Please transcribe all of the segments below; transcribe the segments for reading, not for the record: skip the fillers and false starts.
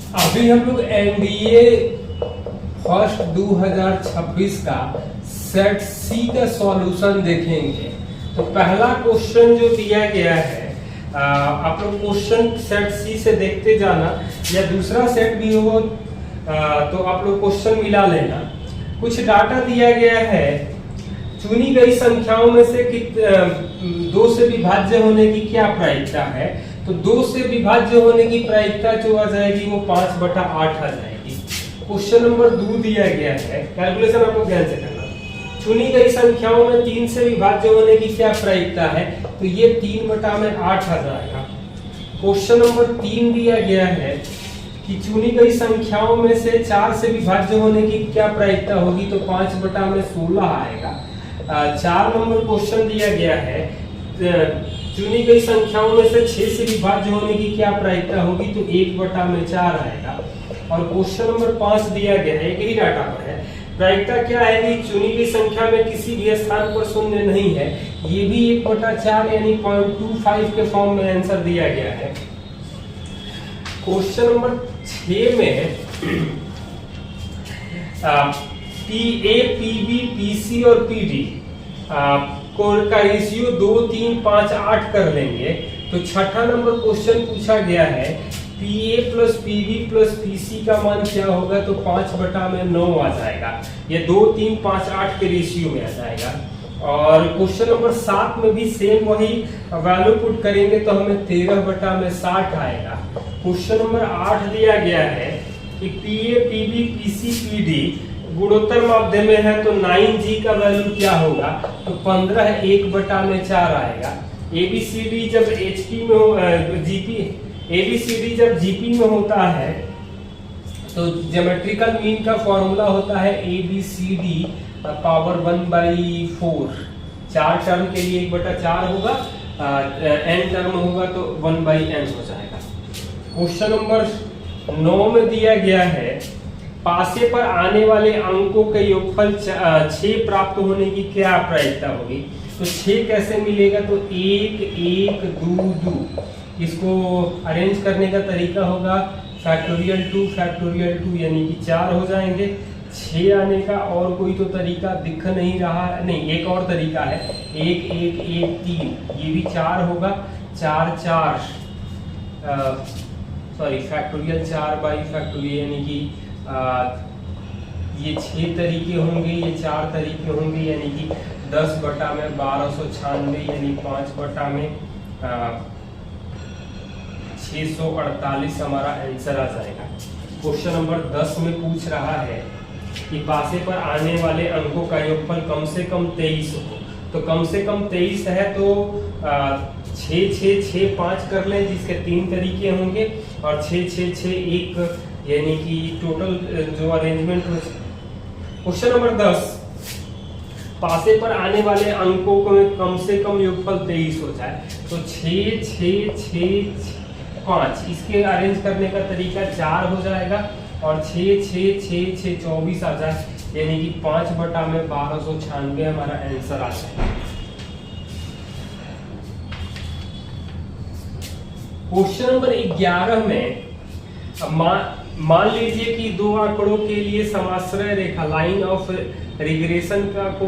अभी हम लोग एनडीए फर्स्ट 2026 का सेट सी का सॉल्यूशन देखेंगे। तो पहला क्वेश्चन जो दिया गया है, आप लोग क्वेश्चन सेट सी से देखते जाना, या दूसरा सेट भी हो तो आप लोग क्वेश्चन मिला लेना। कुछ डाटा दिया गया है, चुनी गई संख्याओं में से 2 से विभाज्य होने की क्या प्रायिकता है। तो 2 से विभाज्य होने की प्रायिकता जो आ जाएगी वो 5/8 आ जाएगी। क्वेश्चन नंबर 2 दिया गया है, कैलकुलेशन आपको ध्यान से करना। चुनी गई संख्याओं में 3 से विभाज्य होने की क्या प्रायिकता है, तो ये 3/8 आ जाएगा। क्वेश्चन नंबर 3 दिया गया है कि चुनी गई संख्याओं में से 4 से विभाज्य होने की क्या प्रायिकता होगी, तो 5/16 आएगा। 4 नंबर क्वेश्चन दिया गया है, चुनी गई संख्याओं में से 6 से विभाज्य होने की क्या प्रायिकता होगी, तो 1/4 आएगा। और क्वेश्चन नंबर 5 दिया गया है, एक ही डाटा पर है, प्रायिकता क्या है कि चुनी गई संख्या में किसी भी स्थान पर शून्य नहीं है। ये भी 1/4 यानी 0.25 के फॉर्म में आंसर दिया गया है। क्वेश्चन नंबर 6 में पीए, पीबी, पीसी और पीडी का रेशियो 2, 3, 5, 8 कर लेंगे। तो छठा नंबर क्वेश्चन पूछा गया है, पीए प्लस पीबी प्लस पीसी का मान क्या होगा, तो 5/9 आ जाएगा। ये 2, 3, 5, 8 के रेशियो में आ जाएगा। और क्वेश्चन नंबर 7 में भी सेम वही वैल्यू पुट करेंगे तो हमें 13/60 आएगा। क्वेश्चन नंबर 8 दिया गया है कि पीए, पीबी, पीसी, पीडी गुणोत्तर माध्य में है, तो 9G का वैल्यू क्या होगा, तो 15 1/4 आएगा। एबीसीडी जब एचपी में हो, जीपी, एबीसीडी जब जीपी में होता है तो ज्योमेट्रिकल मीन का फॉर्मूला होता है एबीसीडी पावर 1/4। 4 टर्म के लिए 1/4 होगा, n टर्म होगा तो 1/n हो जाएगा। क्वेश्चन नंबर 9 में दिया गया है, पासे पर आने वाले अंकों के योगफल 6 प्राप्त होने की क्या प्रायिकता होगी। तो 6 कैसे मिलेगा, तो 1, 1, 2, 2। इसको अरेंज करने का तरीका होगा फैक्टोरियल 2 यानी कि 4 हो जाएंगे। 6 आने का और कोई तो तरीका दिख नहीं रहा, नहीं एक और तरीका है, 1, 1, 1, 3, ये भी 4 होगा। 4, 4 सॉरी फैक्टोरियल 4/फैक्टोरियल यानी कि ये 6 तरीके होंगे, ये 4 तरीके होंगे, यानी कि 10/1296 यानी 5/648 हमारा आंसर आ जाएगा। क्वेश्चन नंबर 10 में पूछ रहा है कि पासे पर आने वाले अंकों का योगफल कम से कम 23 हो। तो कम से कम 23 है तो 6, 6, 6, 5 कर लें, जिसके 3 तरीके होंगे, और 6, 6, 6, 1 यानी कि टोटल जो अरेंजमेंट हो। क्वेश्चन नंबर 10, पासे पर आने वाले अंकों को कम से कम योगफल 23 हो जाए, तो 6, 6, 6, 5 इसके अरेंज करने का तरीका 4 हो जाएगा, और 6, 6, 6, 6, 24 आ जाए, यानी कि 5/1296 हमारा आंसर आ जाएगा। क्वेश्चन नंबर 11 में मान लीजिए कि 2 आंकड़ों के लिए समाश्रय रेखा लाइन ऑफ रिग्रेशन का को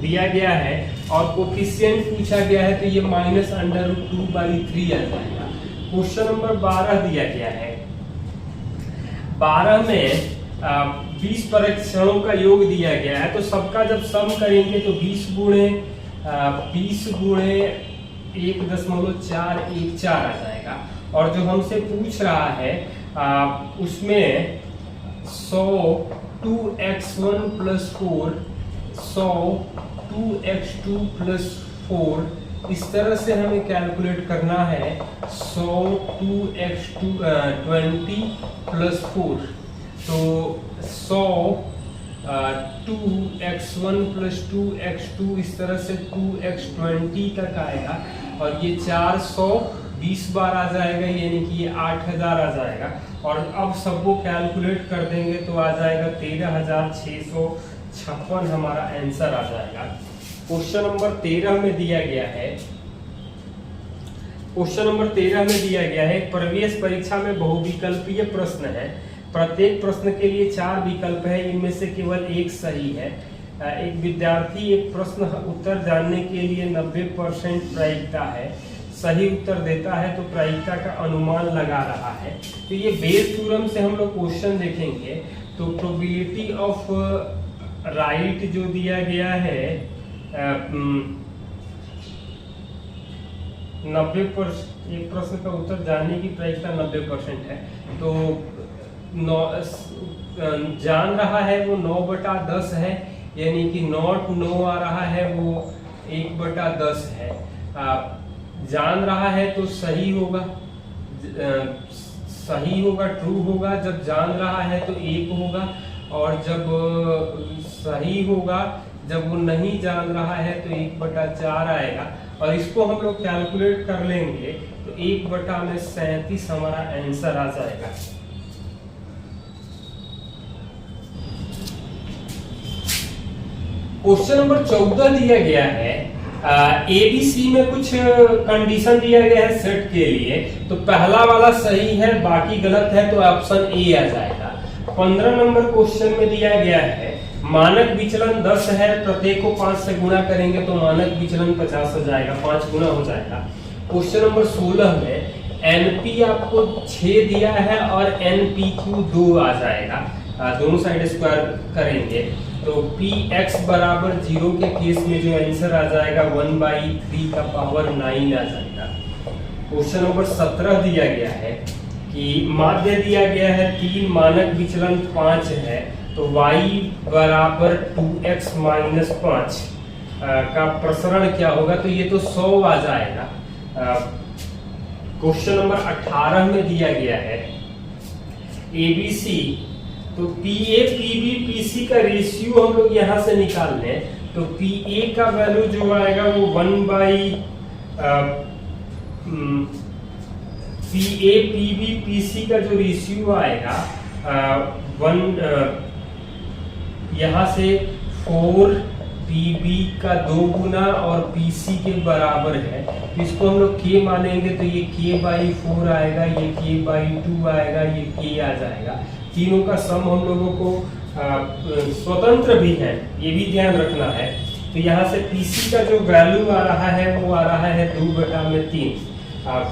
दिया गया है और कोफिशिएंट पूछा गया है, तो ये -√2/3 आ जाएगा। क्वेश्चन नंबर 12 दिया गया है, 12 में 20 परीक्षणों का योग दिया गया है, तो सबका जब सम करेंगे तो 20 गुणे 1.414 आ जाएगा। और जो हमसे पूछ रहा है उसमें 100 2x1 + 4 100 2x2 + 4 इस तरह से हमें कैलकुलेट करना है। 100 2x2 20 + 4, तो 100 2x1 + 2x2 इस तरह से 2x20 तक आएगा, और ये 420 बार आ जाएगा, यानी कि ये 8000 आ जाएगा। और अब सबको कैलकुलेट कर देंगे तो आ जाएगा 13656 हमारा आंसर आ जाएगा। क्वेश्चन नंबर 13 में दिया गया है, क्वेश्चन नंबर 13 में दिया गया है, प्रवेश परीक्षा में बहुविकल्पीय प्रश्न है। प्रत्येक प्रश्न के लिए 4 विकल्प है, इनमें से केवल एक सही है। एक विद्यार्थी एक प्रश्न उत्तर जानने के लिए 90% प्रायिकता है, सही उत्तर देता है तो प्रायिकता का अनुमान लगा रहा है। तो ये बेस थ्योरम से हम लोग क्वेश्चन देखेंगे। तो प्रोबेबिलिटी ऑफ राइट जो दिया गया है 90%, एक प्रश्न का उत्तर जानने की प्रायिकता 90% है। तो जान रहा है वो 9/10 है, यानी कि नॉट 9 आ रहा है वो 1/10 है। जान रहा है तो सही होगा, सही होगा, ट्रू होगा। जब जान रहा है तो 1 होगा, और जब सही होगा, जब वो नहीं जान रहा है तो 1/4 आएगा। और इसको हम लोग कैलकुलेट कर लेंगे तो 1/37 हमारा आंसर आ जाएगा। क्वेश्चन नंबर 14 दिया गया है, ABC में कुछ कंडीशन दिया गया है सेट के लिए। तो पहला वाला सही है, बाकी गलत है, तो ऑप्शन ए आ जाएगा। 15 नंबर क्वेश्चन में दिया गया है, मानक विचलन 10 है, प्रत्येक को 5 से गुणा करेंगे तो मानक विचलन 50 हो जाएगा, 5 गुना हो जाएगा। क्वेश्चन नंबर 16 में NP आपको 6 दिया है और NPQ 2 आ जाएगा, दोनों साइड स्क्वायर करेंगे तो px बराबर 0 के केस में जो आंसर आ जाएगा 1/3 का पावर 9 आ जाएगा। क्वेश्चन नंबर 17 दिया गया है कि माध्य दिया गया है 3, मानक विचलन 5 है, तो y बराबर 2x - 5 का प्रसरण क्या होगा, तो ये तो 100 आ जाएगा। क्वेश्चन नंबर 18 में दिया गया है ABC, तो PA PB PC का रेशियो हम लोग यहाँ से निकाल लें तो PA का वैल्यू जो आएगा वो PA PB PC का जो रेशियो आएगा 1 यहाँ से 4 PB का 2 गुना और PC के बराबर है, तो इसको हम लोग K मानेंगे तो ये K/4 आएगा, ये K/2 आएगा, ये K आ जाएगा। तीनों का सम हम लोगों को स्वतंत्र भी है, ये भी ध्यान रखना है। तो यहाँ से PC का जो वैल्यू आ रहा है वो आ रहा है 2/3।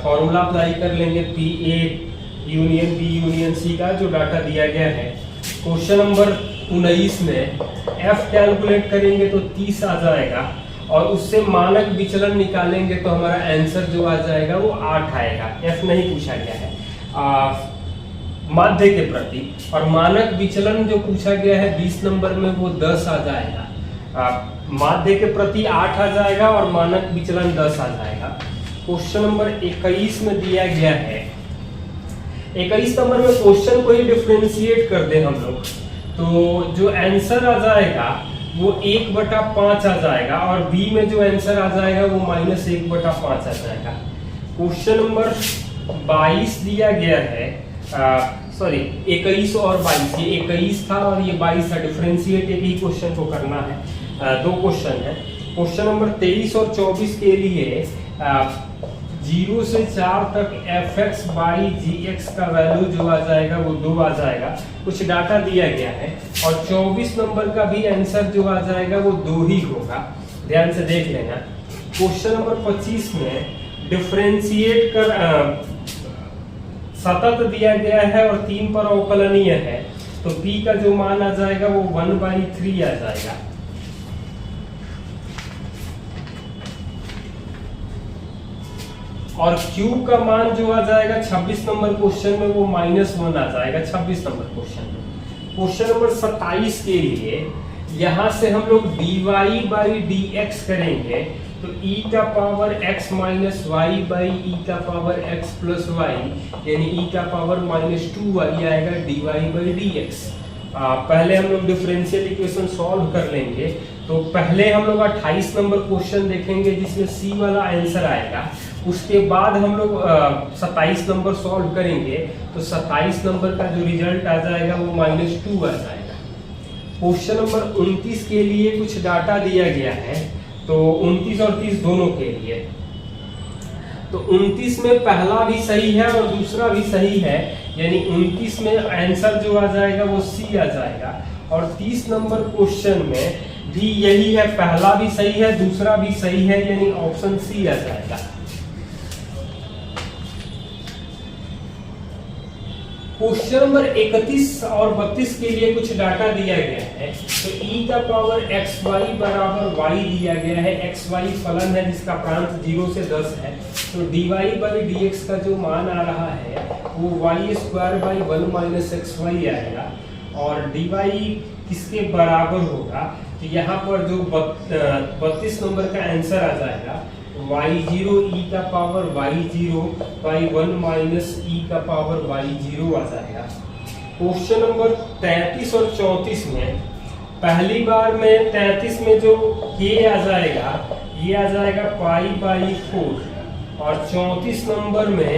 फॉर्मूला अप्लाई कर लेंगे PA union B union C का जो डाटा दिया गया है। क्वेश्चन नंबर 19 में F कैलकुलेट करेंगे तो 30 आ जाएगा, और उससे मानक विचलन निकालेंगे तो हमारा आंसर जो आ जाएगा वो 8 आएगा। F नहीं पूछा गया है माध्य के प्रति, और मानक विचलन जो पूछा गया है 20 नंबर में वो 10 आ जाएगा। माध्य के प्रति 8 आ जाएगा और मानक विचलन 10 आ जाएगा। क्वेश्चन नंबर 21 में दिया गया है, 21 नंबर में क्वेश्चन को ही डिफरेंशिएट कर दें हम लोग, तो जो आंसर आ जाएगा वो 1/5 आ जाएगा, और बी में जो आंसर आ जाएगा वो -1/5 आ जाएगा। क्वेश्चन नंबर 22 दिया गया है, 21 और 22, ये 21 था और ये 22 था, डिफरेंशिएट एक ही क्वेश्चन को करना है, 2 क्वेश्चन है। क्वेश्चन नंबर 23 और 24 के लिए 0 से 4 तक fx/gx का वैल्यू जो आ जाएगा वो 2 आ जाएगा, कुछ डाटा दिया गया है। और 24 नंबर का भी आंसर जो आ जाएगा वो 2 ही होगा, ध्यान से देख लेना। क्वेश्चन नंबर 25 में डिफरेंशिएट कर सतत दिया गया है और 3 पर अवकलनीय है, तो p का जो मान आ जाएगा वो 1/3 आ जाएगा। और q का मान जो आ जाएगा 26 नंबर क्वेश्चन में वो -1 आ जाएगा, 26 नंबर क्वेश्चन में। क्वेश्चन नंबर 27 के लिए यहाँ से हम लोग dy/dx करेंगे तो e का पावर x - y/e⁻x + y, यानी e का पावर -2y आएगा dy/dx। पहले हम लोग डिफरेंशियल इक्वेशन सॉल्व कर लेंगे, तो पहले हम लोग 28 नंबर क्वेश्चन देखेंगे जिसमें C वाला आंसर आएगा, उसके बाद हम लोग 27 नंबर सॉल्व करेंगे तो 27 नंबर का जो रिजल्ट आ जाएगा वो -2 आ जाएगा। क्वेश्चन नंबर 29 के लिए कुछ डाटा दिया गया है, तो 29 और 30 दोनों के लिए तो 29 में पहला भी सही है और दूसरा भी सही है, यानी 29 में आंसर जो आ जाएगा वो सी आ जाएगा। और 30 नंबर क्वेश्चन में भी यही है, पहला भी सही है दूसरा भी सही है, यानी ऑप्शन सी आ जाएगा। क्वेश्चन नंबर 31 और 32 के लिए कुछ डाटा दिया गया है। तो e का पावर xy बराबर y दिया गया है। xy फलन है जिसका प्रांत 0 से 10 है। तो dy बाई dx का जो मान आ रहा है वो y square by 1 minus xy आएगा। और dy किसके बराबर होगा, तो यहाँ पर जो 32 नंबर का आंसर आ जाएगा y0 e का power y0 by 1 minus e का पावर y0 आ जाएगा। क्वेश्चन नंबर 33 और 34 में पहली बार में 33 में जो k आ जाएगा ये आ जाएगा पाई बाई 4, और 34 नंबर में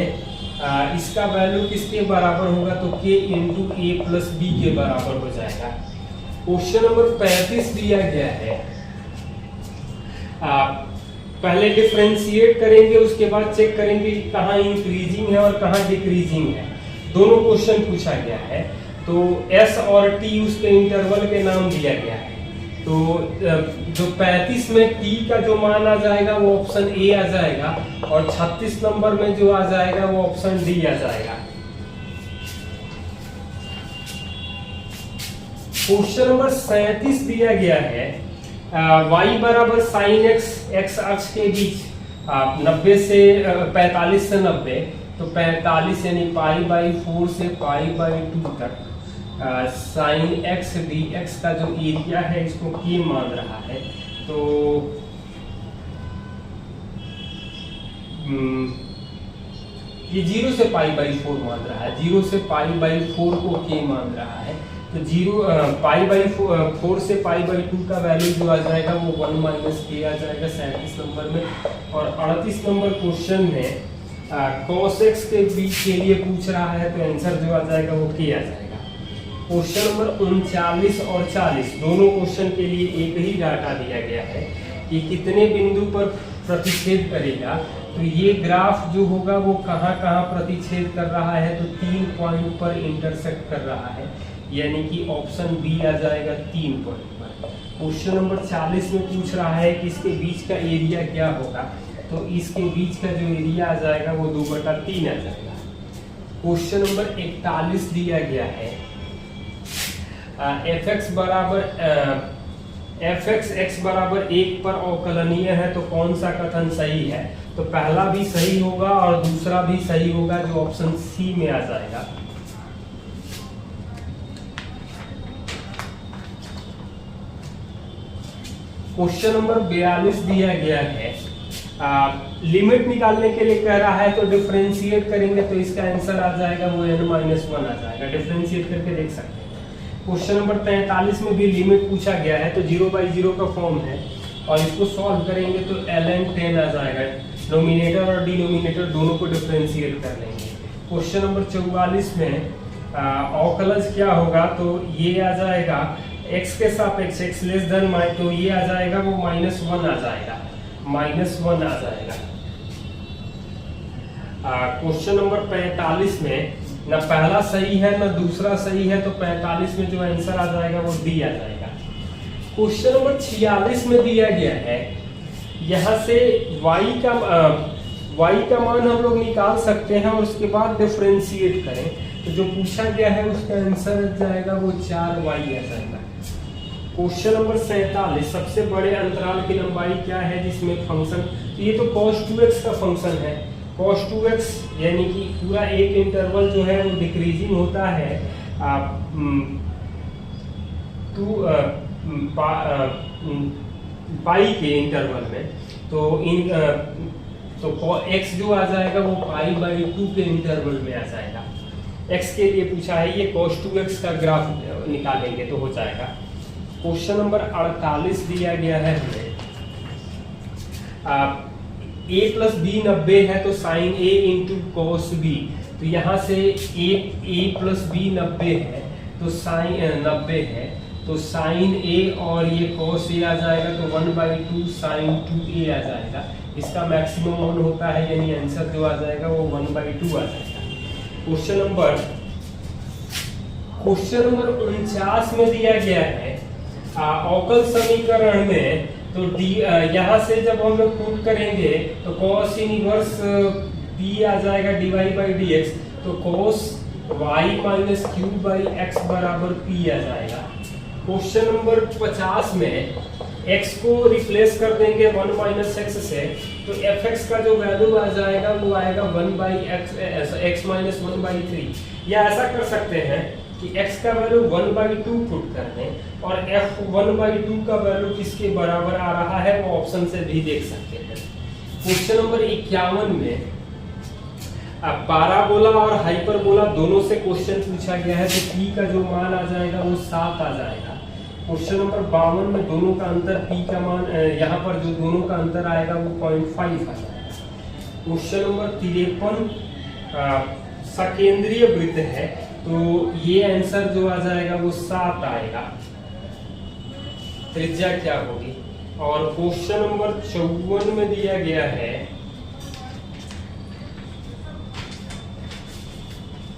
इसका वैल्यू किसके बराबर होगा, तो k इंटू ए प्लस बी के बराबर हो जाएगा। क्वेश्चन नंबर 35 दिया गया है, पहले डिफरेंशिएट करेंगे उसके बाद चेक करेंगे कहाँ इंक्रीजिंग है और कहाँ डिक्रीजिंग है। दोनों क्वेश्चन पूछा गया है। तो s और t उसके इंटरवल के नाम दिया गया है। तो जो 35 में t का जो मान आ जाएगा वो ऑप्शन ए आ जाएगा, और 36 नंबर में जो आ जाएगा वो ऑप्शन डी आ जाएगा। क्वेश्चन नंबर 37 दिया गया है, y बराबर साइन x अक्ष के बीच 90 से 45 से 90, तो 45 यानी पाई बाई 4 से पाई बाई 2 तक साइन x dx का जो एरिया है इसको k मान रहा है। तो ये 0 से पाई बाई 4 मान रहा है, 0 से पाई बाई 4 को k मान रहा है। तो पाई बाई 4 से पाई बाई 2 का वैल्यू जो आ जाएगा वो 1 माइनस के आ जाएगा 37 नंबर में। और 38 नंबर क्वेश्चन में cos x के बीच के लिए पूछ रहा है, तो आंसर जो आ जाएगा वो k आ जाएगा। क्वेश्चन नंबर 39 और 40 दोनों क्वेश्चन के लिए एक ही डाटा दिया गया है कि कितने बिंदु पर प्रतिच्छेद करेगा। तो ये ग्राफ जो होगा वो कहाँ कहाँ प्रतिच्छेद कर रहा है, तो 3 पॉइंट पर इंटरसेक्ट कर रहा है, यानी कि ऑप्शन बी आ जाएगा 3 पॉइंट पर। क्वेश्चन नंबर 40 में पूछ रहा है कि इसके बीच का एरिया क्या होगा, तो इसके बीच का जो एरिया आ जाएगा वो 2/3 आ जाएगा। क्वेश्चन नंबर 41 दिया गया है, fx x बराबर 1 पर अवकलनीय है, तो कौन सा कथन सही है, तो पहला भी सही होगा और दूसरा भी सही होगा, जो ऑप्शन सी में आ जाएगा। क्वेश्चन नंबर 42 दिया गया है, लिमिट निकालने के लिए कह रहा है, तो डिफरेंशिएट करेंगे तो इसका आंसर आ जाएगा वो n-1 आ जाएगा। डिफरेंशिएट करके देख सकते हैं। क्वेश्चन नंबर 43 में भी लिमिट पूछा गया है, तो 0/0 का फॉर्म है, और इसको सॉल्व करेंगे तो ln10 आ जाएगा। नोमिनेटर और डिनोमिनेटर दोनों को डिफरेंशिएट कर लेंगे। क्वेश्चन नंबर 44 में अवकलज क्या होगा, तो ये आ जाएगा x के सापेक्ष x लेस देन y, तो ये आ जाएगा वो -1 आ जाएगा, -1 आ जाएगा। क्वेश्चन नंबर 45 में ना पहला सही है ना दूसरा सही है, तो 45 में जो आंसर आ जाएगा वो डी आ जाएगा। क्वेश्चन नंबर 46 में दिया गया है, यहाँ से y का मान हम लोग निकाल सकते हैं और उसके बाद डिफरेंशिएट करें, तो जो पूछा गया है उसका आंसर आ जाएगा वो 4y आ जाएगा। क्वेश्चन नंबर 47, सबसे बड़े अंतराल की लंबाई क्या है जिसमें फंक्शन, तो ये तो cos 2x का फंक्शन है। cos 2x यानी कि पूरा एक इंटरवल जो है वो डिक्रीजिंग होता है पाई के इंटरवल में, तो x जो आ जाएगा वो पाई बाई 2 के इंटरवल में आ जाएगा। x के लिए पूछा है, ये cos 2x का ग्राफ निकालेंगे तो हो जाएगा। क्वेश्चन नंबर 48 दिया गया है हमें, a प्लस बी 90 है, तो sine a into cos B, तो यहाँ से a प्लस बी 90 है, तो साइन 90 है, तो साइन a और ये कॉस a आ जाएगा, तो 1/2 साइन 2a आ जाएगा। इसका मैक्सिमम 1 होता है, यानी आंसर जो आ जाएगा वो 1/2 आ जाएगा। क्वेश्चन नंबर 49 में दिया गया है अवकल समीकरण में, तो यहाँ से जब हम लोग पुट करेंगे तो cos इनवर्स p आ जाएगा dy/dx, तो cos y minus Q by x बराबर p आ जाएगा। क्वेश्चन नंबर 50 में x को रिप्लेस कर देंगे 1 माइनस एक्स से, तो fx का जो वैल्यू आ जाएगा वो आएगा 1/x माइनस 1/3, या ऐसा कर सकते हैं कि x का वैल्यू 1/2 पुट कर दें और f 1/2 का वैल्यू किसके बराबर आ रहा है वो ऑप्शन से भी देख सकते हैं। क्वेश्चन नंबर 51 में पाराबोला और हाइपरबोला दोनों से क्वेश्चन पूछा गया है, तो p का जो मान आ जाएगा वो 7 आ जाएगा। क्वेश्चन नंबर 52 में दोनों का अंतर p का मान, यहाँ पर जो दोनों का अंतर आएगा वो 0.5 आ जाएगा। क्वेश्चन नंबर 53 सकेंद्रीय वृत्त है, तो ये आंसर जो आ जाएगा वो 7 आएगा। त्रिज्या क्या होगी? और क्वेश्चन नंबर 54 में दिया गया है,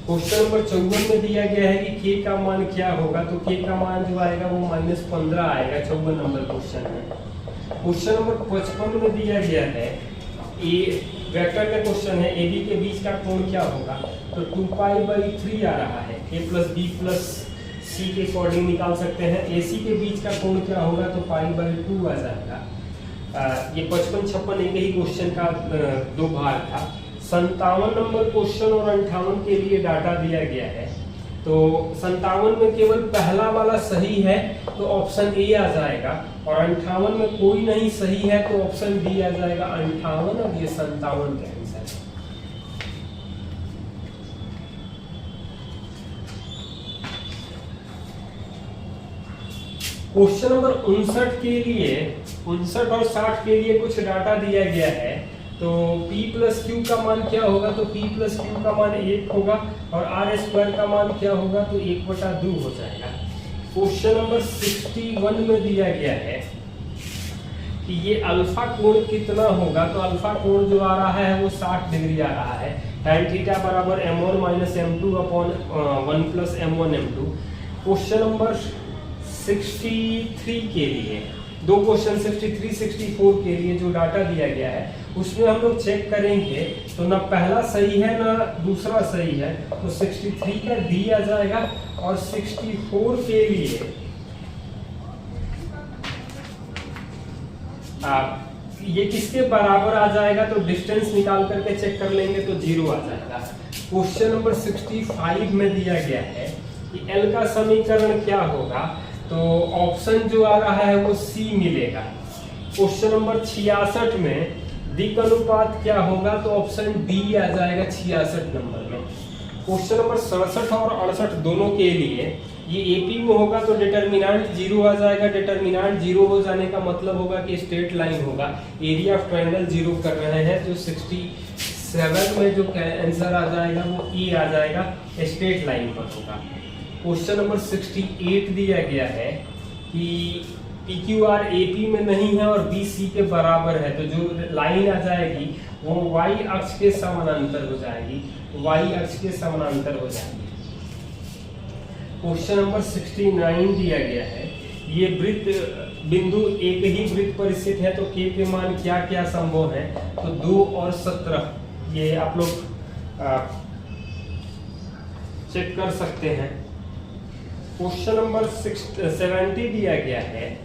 क्वेश्चन नंबर 54 में दिया गया है कि k का मान क्या होगा, तो k का मान जो आएगा वो -15 आएगा 54 नंबर क्वेश्चन में। क्वेश्चन नंबर 55 में दिया गया है, वेक्टर का क्वेश्चन है, AB के बीच का कोण क्या होगा, तो 2π/3 आ रहा है, A plus B plus C के अकॉर्डिंग निकाल सकते हैं। AC के बीच का कोण क्या होगा, तो π/2 आ जाएगा। ये 55-56 एक ही क्वेश्चन का 2 भाग था। 57 नंबर क्वेश्चन और 58 के लिए डाटा दिया गया है, तो 57 में केवल पहला वाला सही है तो ऑप्शन ए आ जाएगा, और 58 में कोई नहीं सही है तो ऑप्शन डी आ जाएगा 58, और ये 57 का आंसर है। क्वेश्चन नंबर 59 के लिए, 59 और 60 के लिए कुछ डाटा दिया गया है, तो p प्लस क्यू का मान क्या होगा, तो p प्लस क्यू का मान 1 होगा, और r स्क्वायर का मान क्या होगा, तो 1/2 हो जाएगा। क्वेश्चन नंबर 61 में दिया गया है कि ये अल्फा कोण कितना होगा, तो अल्फा कोण जो आ रहा है वो 60 डिग्री आ रहा है। tan थीटा बराबर m1 minus m2 upon 1 plus m1 m2। Question number 63 के लिए, 2 क्वेश्चन 63 64 के लिए जो डाटा दिया गया है उसमें हम लोग चेक करेंगे, तो ना पहला सही है ना दूसरा सही है, तो 63 का डी आ जाएगा, और 64 के लिए ये किसके बराबर आ जाएगा, तो डिस्टेंस निकाल करके चेक कर लेंगे तो 0 आ जाएगा। क्वेश्चन नंबर 65 में दिया गया है कि एल का समीकरण क्या होगा, तो ऑप्शन जो आ रहा है वो सी मिलेगा। क्वेश्चन नंबर 66 में दिक् अनुपात क्या होगा, तो ऑप्शन डी आ जाएगा 66 नंबर में। क्वेश्चन नंबर 67 और 68 दोनों के लिए ये एपी में होगा तो डिटर्मिनेंट 0 आ जाएगा। डिटर्मिनेंट 0 हो जाने का मतलब होगा कि स्ट्रेट लाइन होगा। एरिया ऑफ ट्रायंगल 0 कर रहे हैं, जो 67 में जो आंसर आ जाएगा वो ई आ जाएगा, स्ट्रेट लाइन पर होगा। क्वेश्चन नंबर 68 दिया गया है कि PQR AP में नहीं है और BC के बराबर है, तो जो लाइन आ जाएगी वो Y अक्ष के समानांतर हो जाएगी, Y अक्ष के समानांतर हो जाएगी। क्वेश्चन नंबर 69 दिया गया है, ये वृत्त बिंदु एक ही वृत्त पर स्थित है, तो K के मान क्या क्या संभव है, तो 2 और 17 ये आप लोग चेक कर सकते हैं। क्वेश्चन नंबर 70 दिया गया है,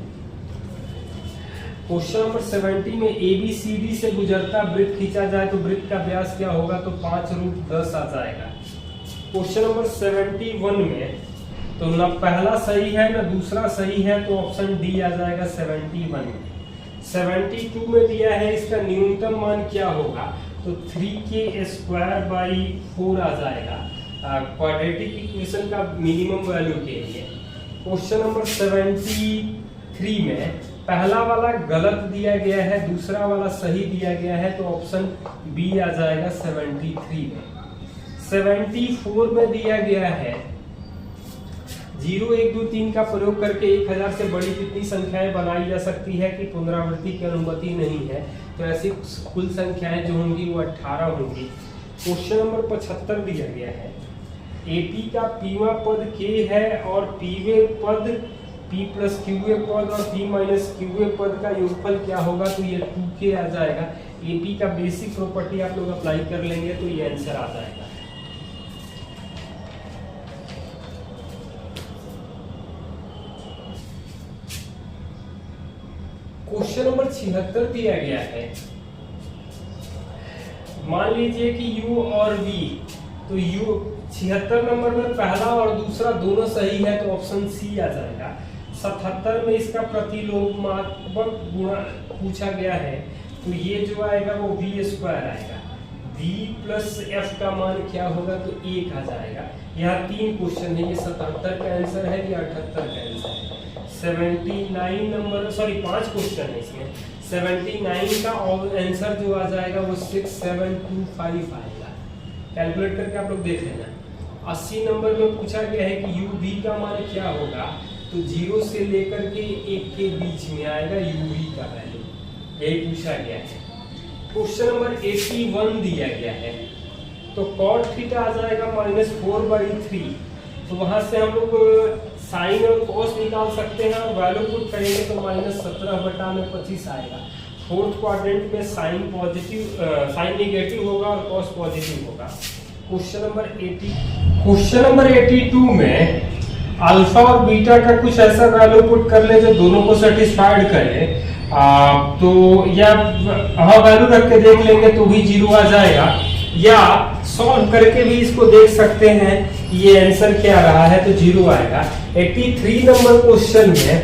क्वेश्चन नंबर 70 में ABCD से गुजरता वृत्त खींचा जाए तो वृत्त का व्यास क्या होगा, तो 5√10 आ जाएगा। क्वेश्चन नंबर 71 में तो ना पहला सही है ना दूसरा सही है, तो ऑप्शन डी आ जाएगा 71। 72 में दिया है इसका न्यूनतम मान क्या होगा, तो 3k²/4 आ जाएगा क्वाड्रेटिक इक्वेशन का मिनिमम वैल्यू के लिए। क्वेश्चन नंबर 73 में पहला वाला गलत दिया गया है, दूसरा वाला सही दिया गया है, तो ऑप्शन बी आ जाएगा 73 में। 74 में दिया गया है 0 1 2 3 का प्रयोग करके 1000 से बड़ी कितनी संख्याएं बनाई जा सकती है कि पुनरावृत्ति की अनुमति नहीं है। तो ऐसी कुल संख्याएं जो होंगी वो 18 होंगी। क्वेश्चन नंबर 75 दिया गया है, एपी का पीवा पद के है और पीवे पद p प्लस क्यूए पद और p माइनस क्यूए पद का योगफल क्या होगा। तो ये 2k आ जाएगा। एपी का बेसिक प्रॉपर्टी आप लोग अप्लाई कर लेंगे तो ये आंसर आ जाएगा। क्वेश्चन नंबर 76 दिया गया है, मान लीजिए कि u और v, तो u 76 नंबर में पहला और दूसरा दोनों सही है तो ऑप्शन सी आ जाएगा। 77 में इसका प्रतिलोमात्मक गुणा पूछा गया है तो ये जो आएगा वो v स्क्वायर आएगा। v प्लस f का मान क्या होगा तो 1 आ जाएगा। यहाँ 3 क्वेश्चन है, ये 77 का आंसर है, ये 78 का आंसर है। 79 नंबर, सॉरी 5 क्वेश्चन है इसमें। 79 का आंसर जो आ जाएगा वो 6725 आएगा। कैलकुलेट करके आप लोग देख लेना। 80 नंबर में पूछा गया है कि uv का मान क्या होगा, तो 0 से लेकर के 1 के बीच में आएगा uv का वैल्यू, यही पूछा गया है। क्वेश्चन नंबर 81 दिया गया है, तो cot थीटा आ जाएगा -4/3। तो वहां से हम लोग साइन और कॉस निकाल सकते हैं और वैल्यू पुट करेंगे तो -17/25 आएगा। फोर्थ क्वाड्रेंट में साइन पॉजिटिव, साइन नेगेटिव होगा और कॉस पॉजिटिव होगा। क्वेश्चन नंबर 82 में अल्फा और बीटा का कुछ ऐसा वैल्यू पुट कर ले जो दोनों को सेटिस्फाइड करे। तो या हाँ वैल्यू रख के देख लेंगे तो भी 0 आ जाएगा, या सॉल्व करके भी इसको देख सकते हैं ये आंसर क्या रहा है तो 0 आएगा। 83 नंबर क्वेश्चन में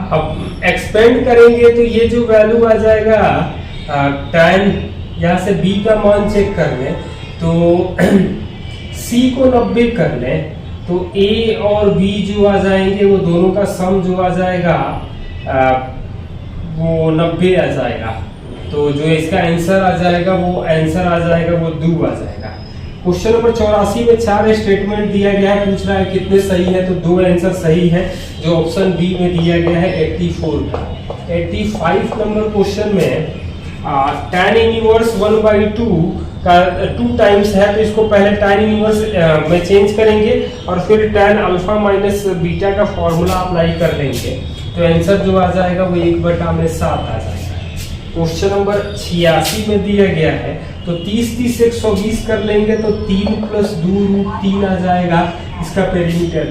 अब एक्सपेंड करेंगे तो ये जो वैल्यू आ जाएगा tan, यहाँ से b का मान चेक कर लें तो c को 90 कर लें तो a और b जो आ जाएंगे वो दोनों का सम जो आ जाएगा वो 90 आ जाएगा। तो जो इसका आंसर आ जाएगा वो आंसर आ जाएगा वो 2 आ जाएगा। क्वेश्चन नंबर 84 में 4 स्टेटमेंट दिया गया है, पूछ रहा है कितने सही है, तो 2 आंसर सही है जो ऑप्शन बी में दिया गया है 84 का। 85 नंबर क्वेश्चन में tan इनवर्स 1/2 का 2 टाइम्स है, तो इसको पहले tan इनवर्स में चेंज करेंगे और फिर tan अल्फा माइनस बीटा का फॉर्मूला अप्लाई कर लेंगे तो आंसर जो आ जाएगा वो 1/7 आ जाएगा। क्वेश्चन नंबर 86 में दिया गया है, तो 30 120 कर लेंगे तो 3 + 2√3 आ जाएगा इसका पेरीमीटर।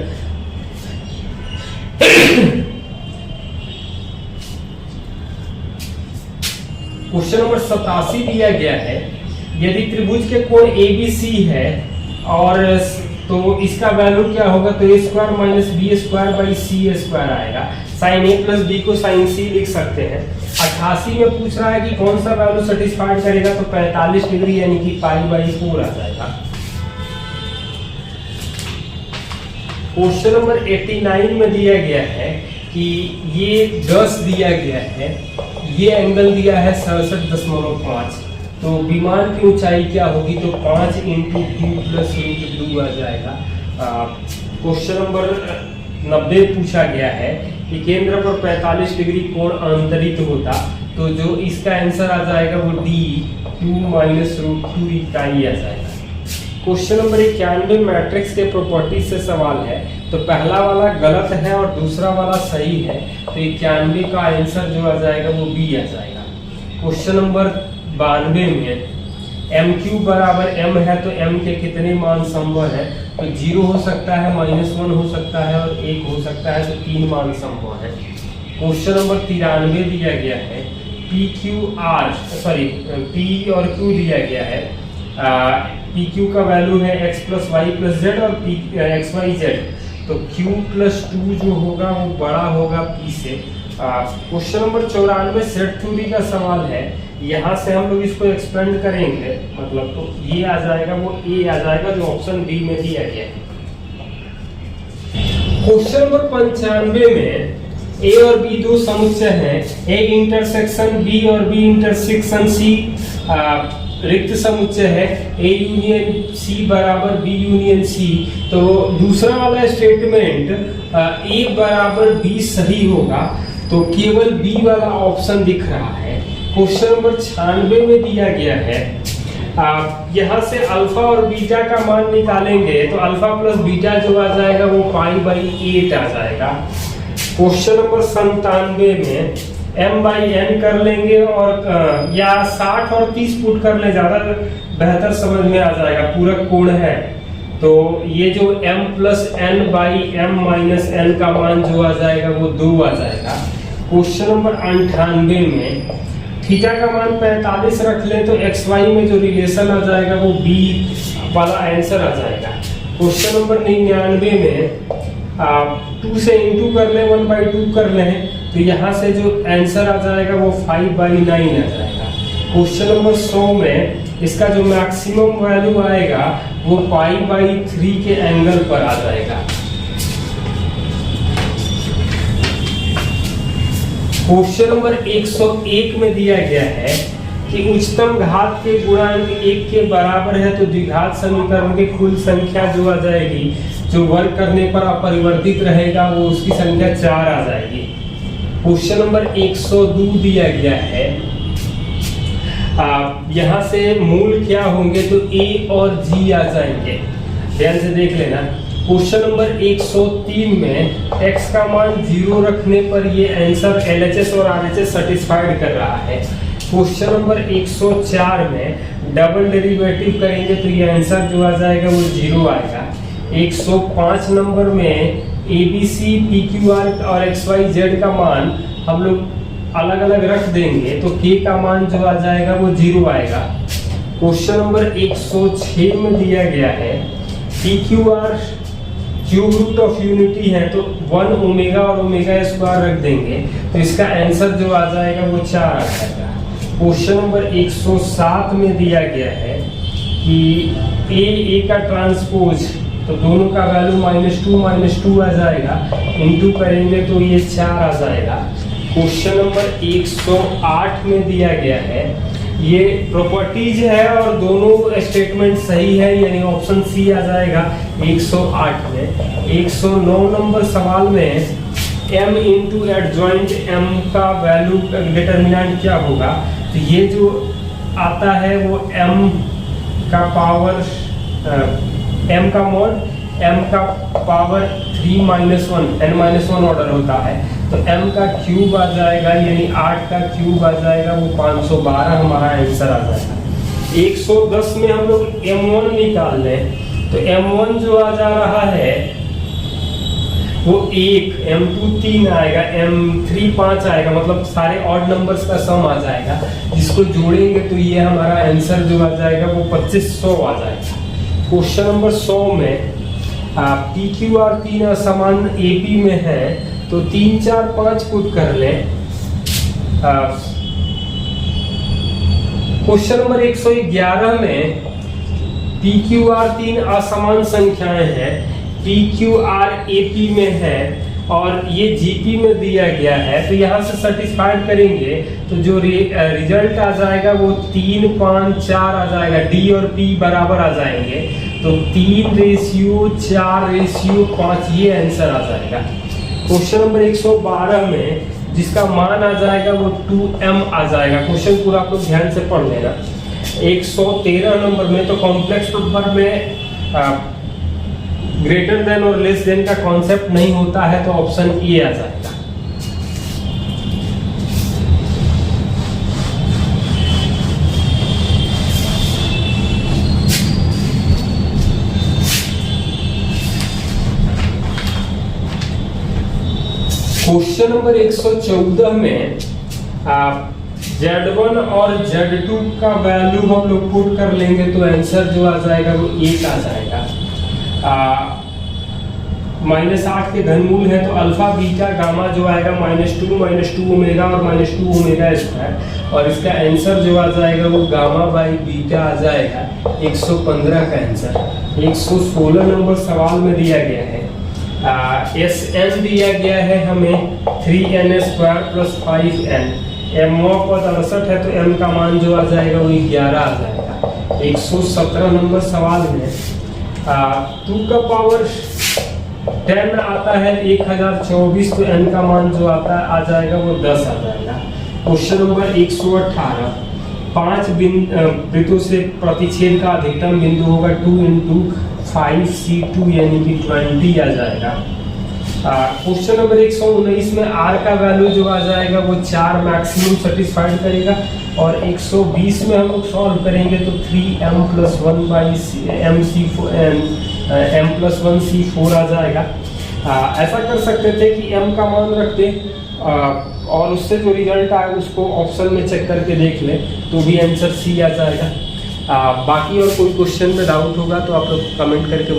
क्वेश्चन नंबर 87 दिया गया है, यदि त्रिभुज के कोण ABC है और तो इसका वैल्यू क्या होगा, तो a² - b² c² आएगा। sin a + b को sin c लिख सकते हैं। 88 में पूछ रहा है कि कौन सा वैल्यू सेटिस्फाइड करेगा, तो 45 डिग्री यानी कि π/4 आ जाएगा। क्वेश्चन नंबर 89 में दिया गया है कि ये 10 दिया गया है, ये एंगल दिया है 67.5, तो विमान की ऊंचाई क्या होगी, तो 5 × 2 + √2 आ जाएगा। क्वेश्चन नंबर 90 पूछा गया है कि केंद्र पर 45 डिग्री कोण अंतरित होता, तो जो इसका आंसर आ जाएगा वो D 2 - √2 इकाई आ जाएगा। क्वेश्चन नंबर 91 मैट्रिक्स के प्रॉपर्टी से सवाल है, तो पहला वाला गलत है और दूसरा वाला सही है, तो 91 का आंसर जो आ जाएगा वो B आ जाएगा। क्वेश्चन नंबर 92 में MQ = M है, तो M के कितने मान संभव है, तो 0 हो सकता है, -1 हो सकता है और 1 हो सकता है, तो 3 मान संभव है। क्वेश्चन नंबर 93 दिया गया है, P और Q दिया गया है। PQ का वैल्यू है x + y + z और x y z, तो Q + 2 जो होगा वो बड़ा होगा P से। क्वेश्चन नंबर 94 सेट थ्योरी का सवाल है, यहाँ से हम लोग इसको एक्सपेंड करेंगे, मतलब तो ये आ जाएगा वो A आ जाएगा जो ऑप्शन बी में दिया गया है। क्वेश्चन नंबर 95 में A और B दो समुच्चय हैं, A इंटरसेक्शन B और B इंटरसेक्शन C, रिक्त समुच्चय है A यूनियन C बराबर B यूनियन C, तो दूसरा वाला स्टेटमेंट A बराबर B सही होगा, तो केवल B वाला ऑप्शन दिख रहा है। क्वेश्चन नंबर 96 में दिया गया है, यहाँ से अल्फा और बीटा का मान निकालेंगे तो अल्फा प्लस बीटा जो आ जाएगा वो π/8 आ जाएगा। क्वेश्चन नंबर 97 में m/n कर लेंगे और या 60 और 30 पुट कर ले, ज्यादा बेहतर समझ में आ जाएगा, पूरक कोण है, तो ये जो m प्लस n/m-n का मान जो आ जाएगा वो 2 आ जाएगा। क्वेश्चन नंबर 98 में थीटा का मान 45 रख ले तो xy में जो रिलेशन आ जाएगा वो b वाला आंसर आ जाएगा। क्वेश्चन नंबर 99 में 2 से इंटू कर ले, 1/2 कर ले, तो यहाँ से जो आंसर आ जाएगा वो 5/9 आ जाएगा। क्वेश्चन नंबर 100 में इसका जो मैक्सिमम वैल्यू आएगा वो π/3 के एंगल पर आ जाएगा। क्वेश्चन नंबर 101 में दिया गया है कि उच्चतम घात के गुणांक 1 के बराबर है, तो द्विघात समीकरण की कुल संख्या जो आ जाएगी, जो वर्ग करने पर अपरिवर्तित रहेगा, वो उसकी संख्या 4 आ जाएगी। क्वेश्चन नंबर 102 दिया गया है, यहाँ से मूल क्या होंगे तो A और G आ जाएंगे, ध्यान से देख लेना। क्वेश्चन नंबर 103 में x का मान 0 रखने पर ये आंसर LHS और RHS सेटिस्फाइड कर रहा है। क्वेश्चन नंबर 104 में डबल डेरिवेटिव करेंगे तो ये आंसर जो आ जाएगा वो 0 आएगा। 105 नंबर में ABC, PQR और XYZ का मान हम लोग अलग अलग रख देंगे तो K का मान जो आ जाएगा वो 0 आएगा। क्वेश्चन नंबर 106 में दिया गया है PQR cube root of unity है, तो 1 ओमेगा और ओमेगा स्क्वायर रख देंगे तो इसका आंसर जो आ जाएगा वो 4 आ जाएगा। क्वेश्चन नंबर 107 में दिया गया है कि A का ट्रांसपोज, तो दोनों का वैल्यू -2 आ जाएगा, इंटू करेंगे तो ये 4 आ जाएगा। क्वेश्चन नंबर 108 में दिया गया है, ये प्रॉपर्टीज है और दोनों स्टेटमेंट सही है, यानी ऑप्शन सी आ जाएगा 108 में। 109 नंबर सवाल में m इंटू एडजॉइंट m का वैल्यू डिटर्मिनेंट क्या होगा, तो ये जो आता है वो m का पावर m का मॉड m का पावर 3-1 n-1 ऑर्डर होता है, तो m का क्यूब आ जाएगा, यानी 8 का क्यूब आ जाएगा, वो 512 हमारा आंसर आ जाएगा। 110 में हम लोग m1 निकाल लें तो m1 जो आ जा रहा है वो 1, m2 3 आएगा, m3 5 आएगा, मतलब सारे ऑड नंबर्स का सम आ जाएगा, जिसको जोड़ेंगे तो ये हमारा आंसर जो आ जाएगा वो 2500 आ जाएगा। क्वेश्चन नंबर 100 में PQR 3 असमान AP में है, तो 3 4 5 पुट कर लें। क्वेश्चन नंबर 111 में PQR 3 असमान संख्याएं हैं, PQR AP में है और ये GP में दिया गया है, तो यहाँ से सेटिस्फाइड करेंगे तो जो रिजल्ट आ जाएगा वो 3 5 4 आ जाएगा, D और P बराबर आ जाएंगे, तो 3:4:5 ये आंसर आ जाएगा। क्वेश्चन नंबर 112 में जिसका मान आ जाएगा वो 2m आ जाएगा। क्वेश्चन पूरा आप लोग ध्यान से पढ़ लेना। 113 नंबर में तो कॉम्प्लेक्स नंबर में ग्रेटर देन और लेस देन का कॉन्सेप्ट नहीं होता है, तो ऑप्शन ए आ जाएगा। क्वेश्चन नंबर 114 में Z1 और Z2 का वैल्यू हम लोग पुट कर लेंगे तो आंसर जो आ जाएगा वो 1 आ जाएगा। -8 के घनमूल है तो अल्फा बीटा गामा जो आएगा -2 ओमेगा और -2 ओमेगा स्क्वायर, और इसका आंसर जो आ जाएगा वो गामा बाई बीटा आ जाएगा 115 का आंसर। 116 नंबर सवाल में दिया गया है Sn दिया गया है हमें 3n² + 5n, m पद 68 है तो m का मान जो आ जाएगा वो 11 आ जाएगा। 117 नंबर सवाल में 2 का पावर 10 आता है 1024, तो n का मान जो आता है आ जाएगा वो 10 आ जाएगा। क्वेश्चन नंबर 118, 5 वृत्तों से प्रतिच्छेद का अधिकतम बिंदु होगा 2 × 5c2 यानी कि 20 आ जाएगा। क्वेश्चन नंबर 119 में r का वैल्यू जो आ जाएगा वो 4 मैक्सिमम सेटिस्फाइड करेगा, और 120 में हम लोग सॉल्व करेंगे तो 3m+1c4 आ जाएगा। ऐसा कर सकते थे कि m का मान रखते और उससे जो रिजल्ट आए उसको ऑप्शन में चेक करके देख लें तो भी आंसर C आ जाएगा। बाकी और कोई क्वेश्चन में डाउट होगा तो आप लोग कमेंट करके